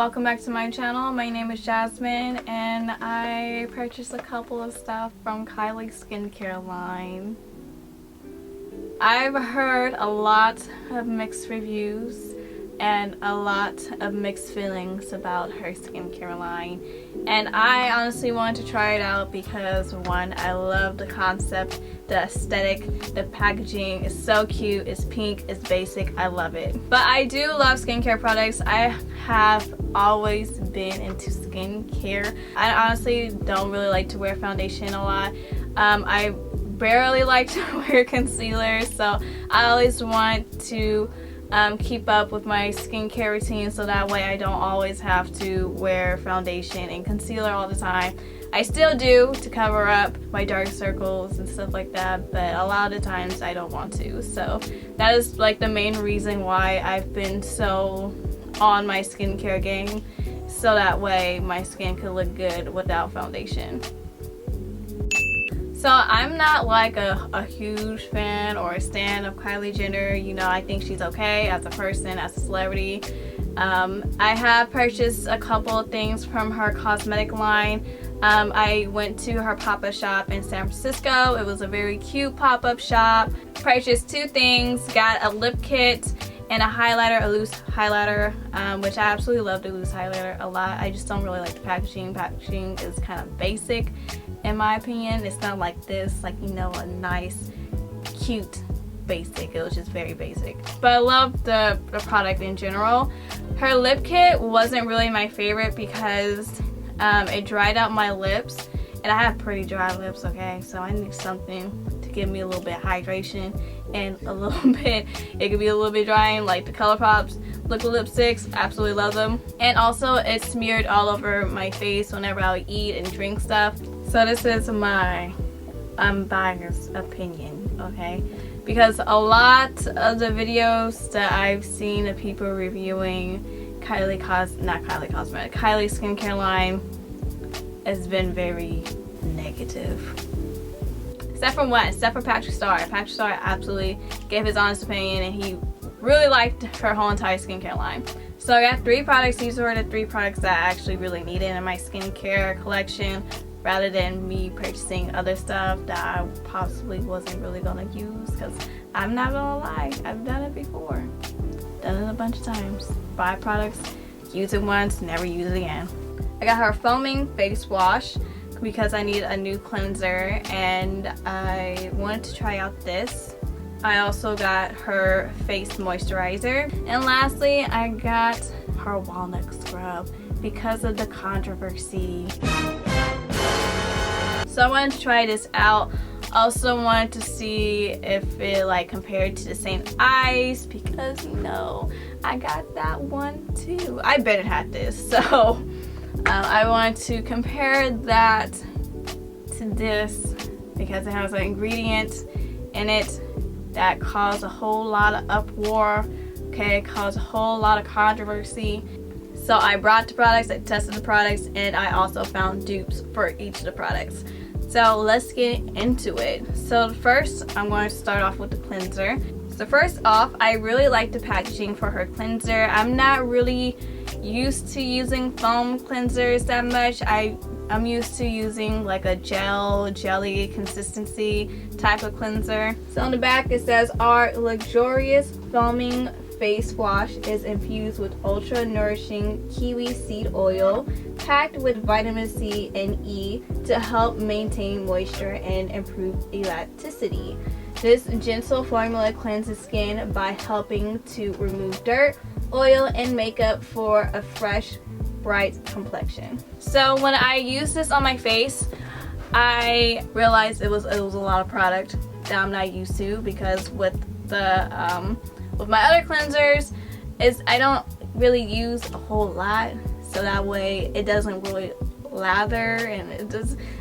welcome back to my channel. My name is Jazmine and I purchased a couple of stuff from Kylie skincare line. I've heard a lot of mixed reviews and a lot of mixed feelings about her skincare line, and I honestly wanted to try it out because one, I love the concept, the aesthetic, the packaging is so cute, it's pink, it's basic, I love it. But I do love skincare products. I have always been into skincare. I honestly don't really like to wear foundation a lot. I barely like to wear concealer, so I always want to keep up with my skincare routine so that way I don't always have to wear foundation and concealer all the time. I still do to cover up my dark circles and stuff like that, but a lot of the times I don't want to. So that is like the main reason why I've been so on my skincare game, so that way my skin could look good without foundation. So I'm not like a huge fan or a stan of Kylie Jenner. You know, I think she's okay as a person, as a celebrity. I have purchased a couple of things from her cosmetic line. I went to her pop-up shop in San Francisco. It was a very cute pop-up shop. Purchased two things, got a lip kit and a highlighter, a loose highlighter, which I absolutely love the loose highlighter a lot. I just don't really like the packaging. Packaging is kind of basic in my opinion. It's not like this, like, you know, a nice, cute basic. It was just very basic. But I love the product in general. Her lip kit wasn't really my favorite because it dried out my lips, and I have pretty dry lips, okay? So I need something to give me a little bit of hydration and a little bit, it could be a little bit drying, like the ColourPop's liquid lipsticks. Absolutely love them. And also it smeared all over my face whenever I would eat and drink stuff. So this is my unbiased opinion, okay? Because a lot of the videos that I've seen of people reviewing Kylie skincare line has been very negative. Except for one, except for Patrick Star. Patrick Star absolutely gave his honest opinion and he really liked her whole entire skincare line. So I got three products. These were the three products that I actually really needed in my skincare collection, rather than me purchasing other stuff that I possibly wasn't really gonna use, because I'm not gonna lie, I've done it before. Done it a bunch of times. Buy products, use it once, never use it again. I got her foaming face wash because I need a new cleanser and I wanted to try out this. I also got her face moisturizer, and lastly I got her walnut scrub because of the controversy. So I wanted to try this out. Also wanted to see if it like compared to the St. Ives, because you know I got that one too. I bet it had this, so I wanted to compare that to this because it has an ingredient in it that caused a whole lot of uproar, okay, caused a whole lot of controversy. So I brought the products, I tested the products, and I also found dupes for each of the products. So let's get into it. So first, I'm going to start off with the cleanser. So first off, I really like the packaging for her cleanser. I'm not really used to using foam cleansers that much. I'm used to using like a jelly consistency type of cleanser. So on the back it says, our luxurious foaming face wash is infused with ultra nourishing kiwi seed oil, packed with vitamin C and E to help maintain moisture and improve elasticity. This gentle formula cleanses skin by helping to remove dirt, oil, and makeup for a fresh, bright complexion. So when I used this on my face, I realized it was a lot of product that I'm not used to, because with the with my other cleansers I don't really use a whole lot, so that way it doesn't really lather, and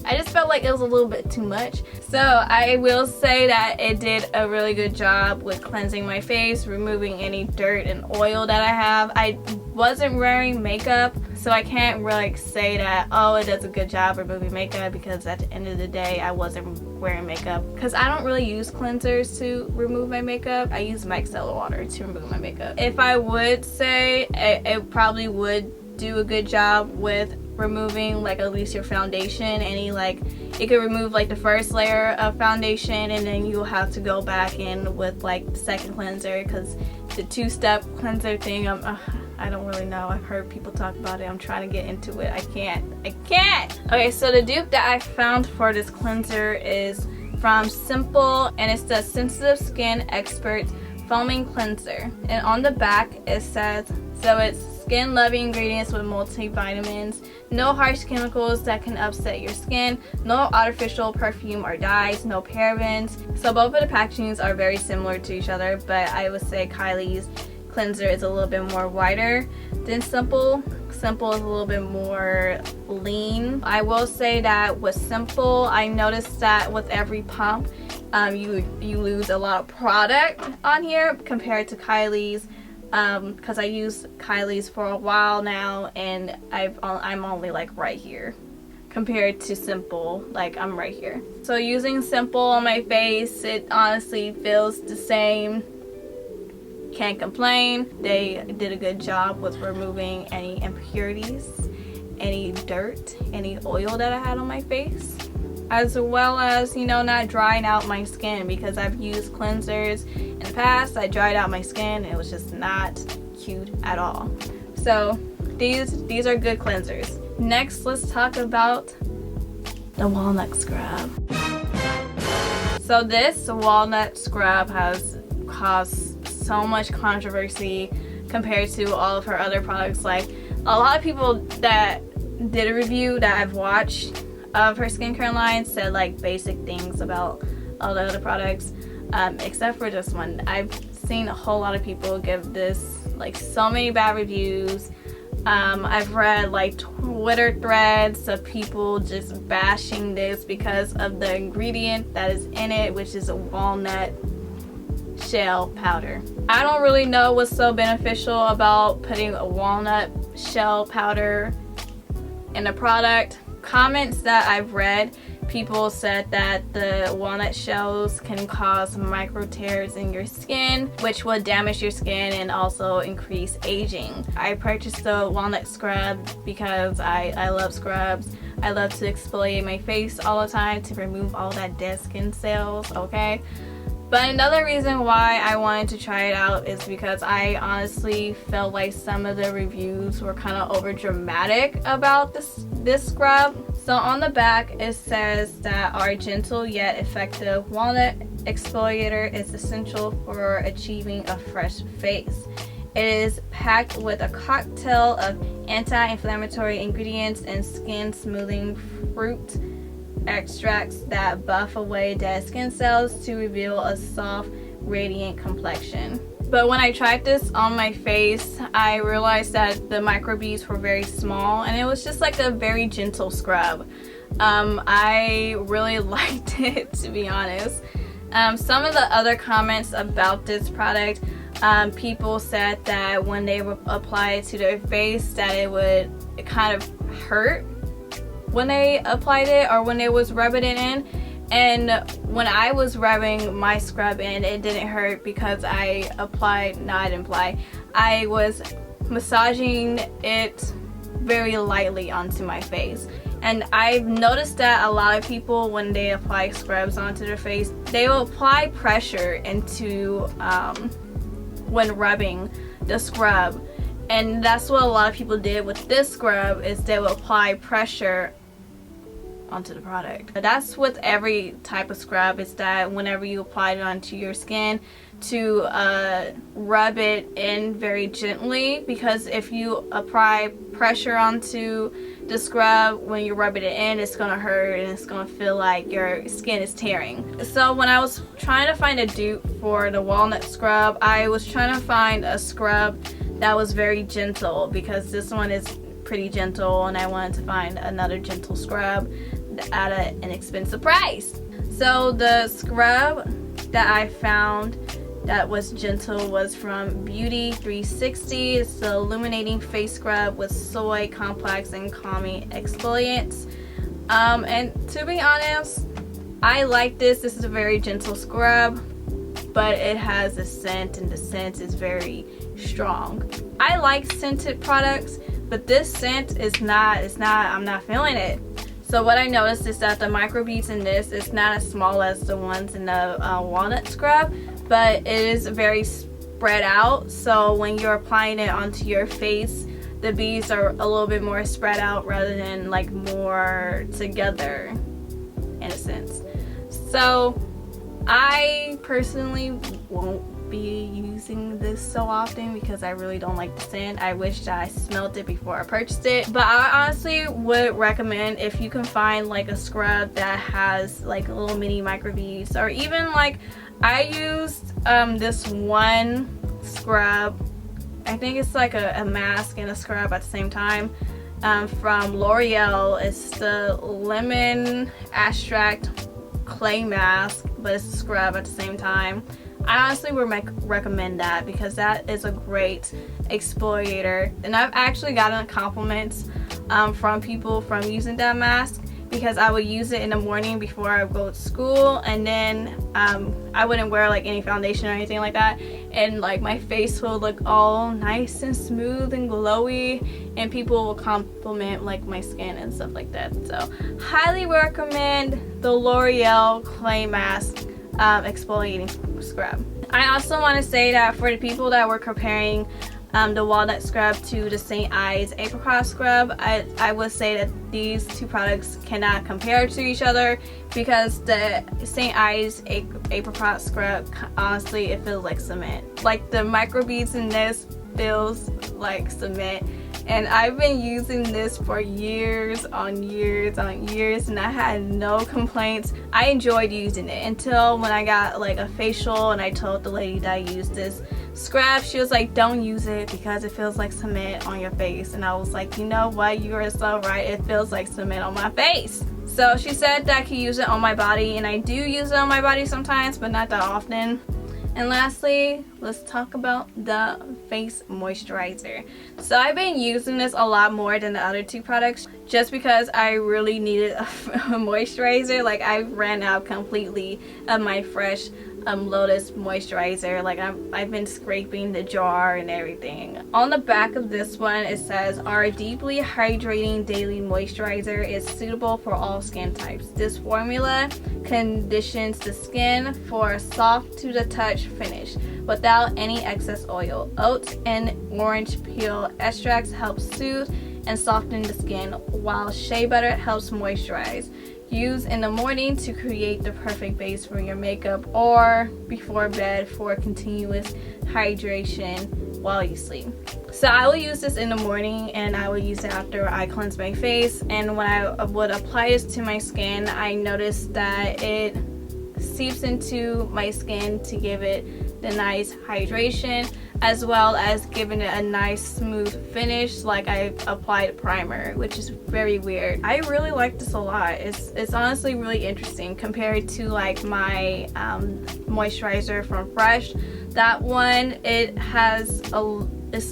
I just felt like it was a little bit too much. So I will say that it did a really good job with cleansing my face, removing any dirt and oil that I have. I wasn't wearing makeup, so I can't really say that, oh, it does a good job removing makeup, because at the end of the day I wasn't wearing makeup, because I don't really use cleansers to remove my makeup. I use micellar water to remove my makeup. If I would say, it probably would do a good job with removing like at least your foundation. Any like, it could remove like the first layer of foundation, and then you'll have to go back in with like the second cleanser, because the two-step cleanser thing, I don't really know. I've heard people talk about it. I'm trying to get into it. I can't. Okay, so the dupe that I found for this cleanser is from Simple, and it's the Sensitive Skin Expert Foaming Cleanser. And on the back it says, so it's skin loving ingredients with multivitamins, no harsh chemicals that can upset your skin, no artificial perfume or dyes, no parabens. So both of the packagings are very similar to each other, but I would say Kylie's cleanser is a little bit more wider than Simple. Simple is a little bit more lean. I will say that with Simple, I noticed that with every pump, you lose a lot of product on here compared to Kylie's, because I used Kylie's for a while now, and I'm only like right here compared to Simple. Like, I'm right here. So using Simple on my face, it honestly feels the same. Can't complain. They did a good job with removing any impurities, any dirt, any oil that I had on my face, as well as, you know, not drying out my skin, because I've used cleansers in the past. I dried out my skin and it was just not cute at all. So these are good cleansers. Next, let's talk about the walnut scrub. So this walnut scrub has caused so much controversy compared to all of her other products. Like, a lot of people that did a review that I've watched of her skincare line said like basic things about all the other products, except for this one. I've seen a whole lot of people give this like so many bad reviews. I've read like Twitter threads of people just bashing this because of the ingredient that is in it, which is a walnut shell powder. I don't really know what's so beneficial about putting a walnut shell powder in a product. Comments that I've read, people said that the walnut shells can cause micro tears in your skin, which will damage your skin and also increase aging. I purchased the walnut scrub because I love scrubs. I love to exfoliate my face all the time to remove all that dead skin cells, okay? But another reason why I wanted to try it out is because I honestly felt like some of the reviews were kind of over dramatic about this scrub. So on the back it says that our gentle yet effective walnut exfoliator is essential for achieving a fresh face. It is packed with a cocktail of anti-inflammatory ingredients and skin smoothing fruit extracts that buff away dead skin cells to reveal a soft, radiant complexion. But when I tried this on my face, I realized that the microbeads were very small, and it was just like a very gentle scrub. I really liked it, to be honest. Some of the other comments about this product, people said that when they would apply it to their face, that it kind of hurt when they applied it or when they was rubbing it in. And when I was rubbing my scrub in, it didn't hurt because I was massaging it very lightly onto my face. And I've noticed that a lot of people, when they apply scrubs onto their face, they will apply pressure into when rubbing the scrub. And that's what a lot of people did with this scrub, is they will apply pressure onto the product. That's with every type of scrub, is that whenever you apply it onto your skin, to rub it in very gently, because if you apply pressure onto the scrub when you're rubbing it in, it's gonna hurt and it's gonna feel like your skin is tearing. So when I was trying to find a dupe for the walnut scrub, I was trying to find a scrub that was very gentle, because this one is pretty gentle and I wanted to find another gentle scrub at an inexpensive price. So the scrub that I found that was gentle was from Beauty 360. It's the illuminating face scrub with soy complex and calming exfoliants. And to be honest, I like this. This is a very gentle scrub, but it has a scent, and the scent is very strong. I like scented products, but this scent is not, I'm not feeling it. So what I noticed is that the micro beads in this is not as small as the ones in the walnut scrub, but it is very spread out. So when you're applying it onto your face, the beads are a little bit more spread out rather than like more together in a sense. So I personally won't be using this so often because I really don't like the scent. I wish that I smelled it before I purchased it, but I honestly would recommend if you can find like a scrub that has like little mini micro beads, or even like I used this one scrub, I think it's like a mask and a scrub at the same time, from L'Oreal. It's the lemon extract clay mask, but it's a scrub at the same time. I honestly would recommend that because that is a great exfoliator, and I've actually gotten compliments from people from using that mask, because I would use it in the morning before I go to school, and then I wouldn't wear like any foundation or anything like that, and like my face will look all nice and smooth and glowy, and people will compliment like my skin and stuff like that. So highly recommend the L'Oreal clay mask exfoliating scrub. I also want to say that for the people that were comparing the walnut scrub to the St. Ives apricot scrub, I would say that these two products cannot compare to each other, because the St. Ives apricot scrub, honestly, it feels like cement. Like the micro beads in this feels like cement, and I've been using this for years on years on years, and I had no complaints. I enjoyed using it until when I got like a facial, and I told the lady that I used this scrub. She was like, don't use it because it feels like cement on your face, and I was like, you know what, you are so right, it feels like cement on my face. So she said that I could use it on my body, and I do use it on my body sometimes, but not that often. And lastly, let's talk about the face moisturizer. So I've been using this a lot more than the other two products just because I really needed a moisturizer. Like I ran out completely of my Fresh Lotus moisturizer. Like I've been scraping the jar and everything. On the back of this one it says, our deeply hydrating daily moisturizer is suitable for all skin types. This formula conditions the skin for a soft to the touch finish without any excess oil. Oat and orange peel extracts help soothe and soften the skin, while shea butter helps moisturize. Use in the morning to create the perfect base for your makeup, or before bed for continuous hydration while you sleep. So I will use this in the morning, and I will use it after I cleanse my face. And when I would apply this to my skin, I noticed that it seeps into my skin to give it the nice hydration, as well as giving it a nice smooth finish like I applied primer, which is very weird. I really like this a lot. It's honestly really interesting compared to like my moisturizer from Fresh. That one, it's a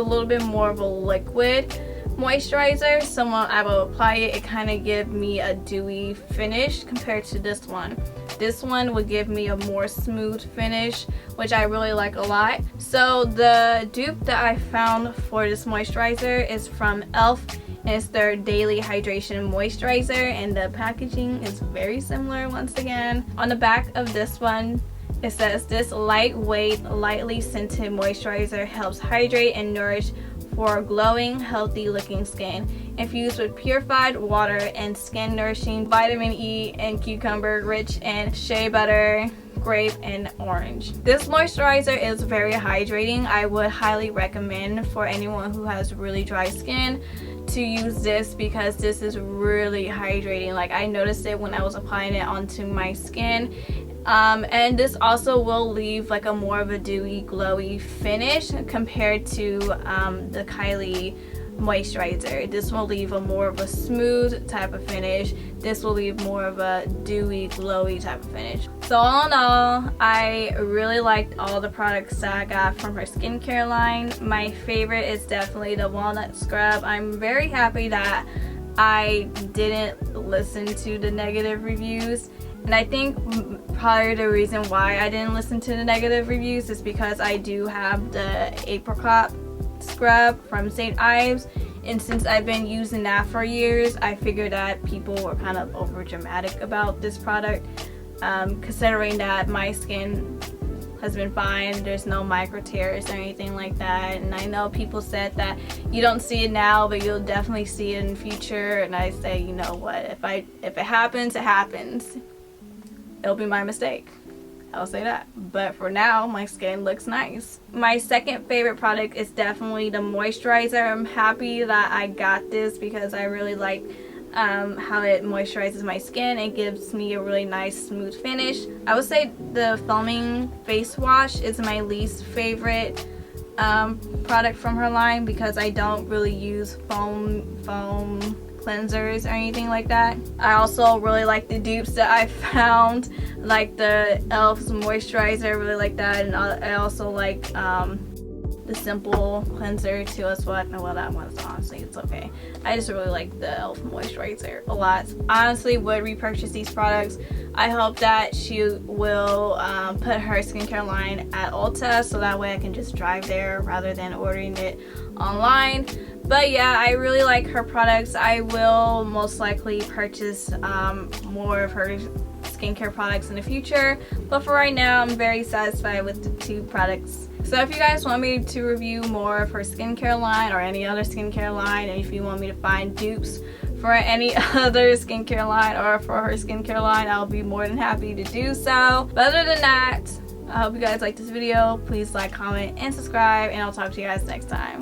little bit more of a liquid moisturizer, so when I will apply it, it kind of gives me a dewy finish compared to this one. This one would give me a more smooth finish, which I really like a lot. So the dupe that I found for this moisturizer is from e.l.f. and it's their daily hydration moisturizer, and the packaging is very similar once again. On the back of this one it says, this lightweight, lightly scented moisturizer helps hydrate and nourish for glowing, healthy looking skin. Infused with purified water and skin nourishing vitamin E and cucumber, rich in shea butter, grape, and orange. This moisturizer is very hydrating. I would highly recommend for anyone who has really dry skin to use this, because this is really hydrating. Like I noticed it when I was applying it onto my skin. And this also will leave like a more of a dewy, glowy finish compared to the Kylie moisturizer. This will leave a more of a smooth type of finish. This will leave more of a dewy, glowy type of finish. So all in all, I really liked all the products that I got from her skincare line. My favorite is definitely the walnut scrub. I'm very happy that I didn't listen to the negative reviews. And I think probably the reason why I didn't listen to the negative reviews is because I do have the apricot scrub from St. Ives, And since I've been using that for years, I figured that people were kind of over dramatic about this product, considering that my skin has been fine. There's no micro tears or anything like that, and I know people said that you don't see it now, but you'll definitely see it in the future. And I say, you know what, if it happens, it happens. It'll be my mistake, I'll say that. But for now, my skin looks nice. My second favorite product is definitely the moisturizer. I'm happy that I got this because I really like how it moisturizes my skin. It gives me a really nice smooth finish. I would say the foaming face wash is my least favorite product from her line because I don't really use foam cleansers or anything like that. I also really like the dupes that I found, like the e.l.f.'s moisturizer. I really like that, and I also like the simple cleanser too as well. Well, that one's honestly, it's okay. I just really like the e.l.f. moisturizer a lot. Honestly, would repurchase these products. I hope that she will put her skincare line at Ulta, so that way I can just drive there rather than ordering it online. But yeah, I really like her products. I will most likely purchase more of her skincare products in the future, but for right now I'm very satisfied with the 2 products. So if you guys want me to review more of her skincare line or any other skincare line, and if you want me to find dupes for any other skincare line or for her skincare line, I'll be more than happy to do so. But other than that, I hope you guys liked this video. Please like, comment, and subscribe, and I'll talk to you guys next time.